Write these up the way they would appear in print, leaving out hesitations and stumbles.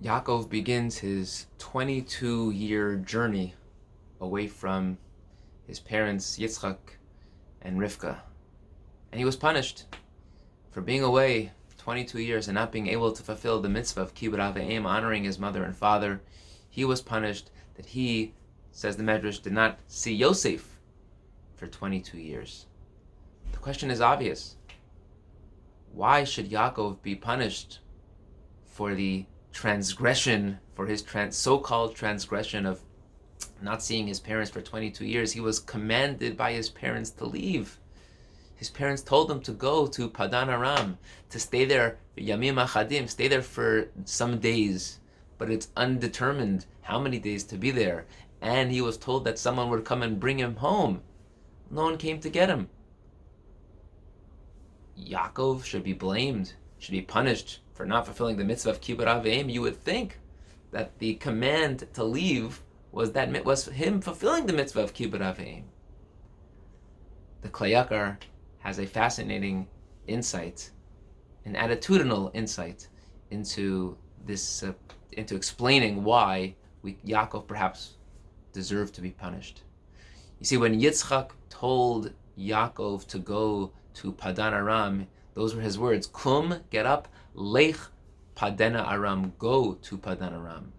Yaakov begins his 22-year journey away from his parents Yitzchak and Rivka. And he was punished for being away 22 years and not being able to fulfill the mitzvah of kibbud av v'em, honoring his mother and father. He was punished that he, says the Medrash, did not see Yosef for 22 years. The question is obvious. Why should Yaakov be punished for the transgression, for his so-called transgression of not seeing his parents for 22 years? He was commanded by his parents to leave. His parents told him to go to Padan Aram, to stay there, Yamim Achadim, stay there for some days, but it's undetermined how many days to be there. And he was told that someone would come and bring him home. No one came to get him. Yaakov should be blamed, should be punished for not fulfilling the mitzvah of kibbud av v'em. You would think that the command to leave was him fulfilling the mitzvah of kibbud av v'em. The Klei Yakar has a fascinating insight, an attitudinal insight into this, into explaining why Yaakov perhaps deserved to be punished. You see, when Yitzchak told Yaakov to go to Padan Aram, those were his words: Kum, get up, lech Padana Aram, go to Padan Aram,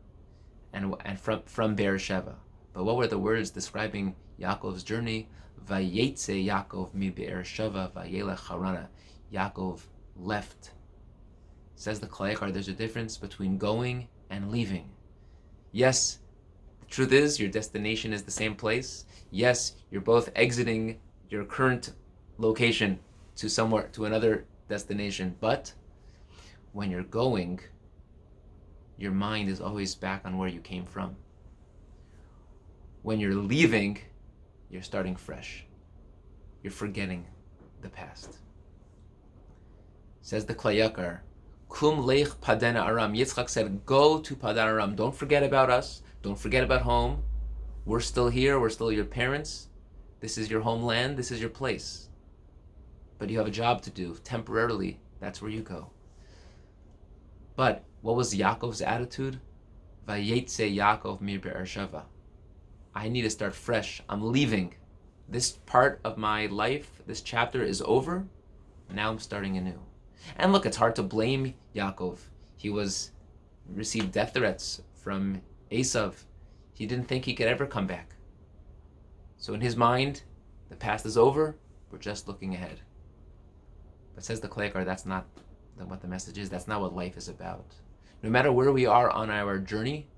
and from Beersheba. But what were the words describing Yaakov's journey? Vayeitzei Yaakov mi Beersheba vayelech Harana. Yaakov left. Says the Klei Yakar, there's a difference between going and leaving. Yes, the truth is your destination is the same place. Yes, you're both exiting your current location to another destination, but when you're going, your mind is always back on where you came from. When you're leaving, you're starting fresh. You're forgetting the past. Says the Klei Yakar, Kum lech Padana Aram. Yitzchak said, go to Padan Aram. Don't forget about us. Don't forget about home. We're still here. We're still your parents. This is your homeland. This is your place. But you have a job to do. Temporarily, that's where you go. But what was Yaakov's attitude? Vayeitzei Yaakov mi Beersheba. I need to start fresh. I'm leaving. This part of my life, this chapter is over. Now I'm starting anew. And look, it's hard to blame Yaakov. He received death threats from Esav. He didn't think he could ever come back. So in his mind, the past is over. We're just looking ahead. But says the Klei Yakar, that's not what the message is. That's not what life is about. No matter where we are on our journey,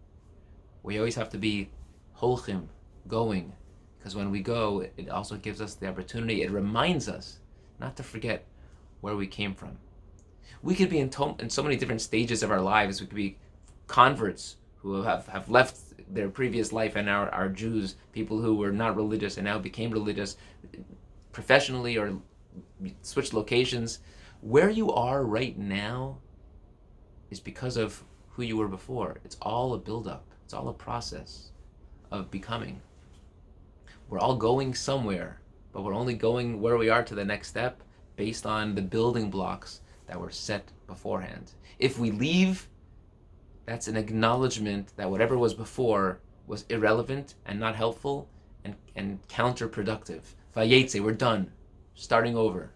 we always have to be holchim, going. Because when we go, it also gives us the opportunity, it reminds us not to forget where we came from. We could be in so many different stages of our lives. We could be converts who have left their previous life and are Jews, people who were not religious and now became religious professionally or switched locations. Where you are right now is because of who you were before. It's all a build-up. It's all a process of becoming. We're all going somewhere, but we're only going where we are to the next step based on the building blocks that were set beforehand. If we leave, that's an acknowledgement that whatever was before was irrelevant and not helpful and counterproductive. Vayeitzei, we're done, starting over.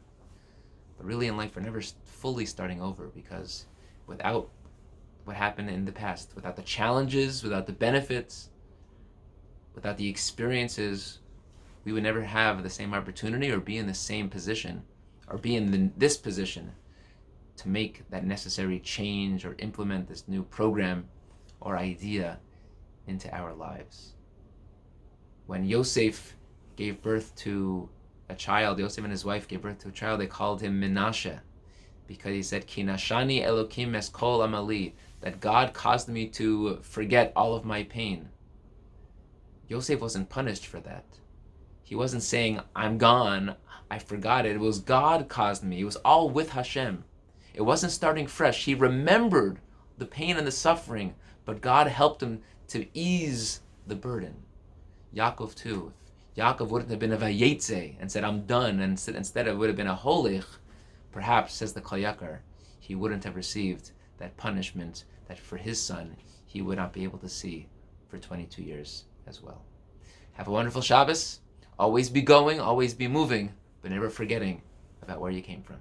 But really in life, we're never fully starting over, because without what happened in the past, without the challenges, without the benefits, without the experiences, we would never have the same opportunity or be in the same position or be in this position to make that necessary change or implement this new program or idea into our lives. When Yosef gave birth to a child, Yosef and his wife gave birth to a child, they called him Menashe, because he said, Ki nashani Elokim es kol amali, that God caused me to forget all of my pain. Yosef wasn't punished for that. He wasn't saying, I'm gone, I forgot it. It was God caused me. It was all with Hashem. It wasn't starting fresh. He remembered the pain and the suffering, but God helped him to ease the burden. Yaakov too. If Yaakov wouldn't have been a Vayeitzei and said, I'm done, and instead it would have been a Holich, perhaps, says the Klei Yakar, he wouldn't have received that punishment that for his son, he would not be able to see for 22 years as well. Have a wonderful Shabbos. Always be going, always be moving, but never forgetting about where you came from.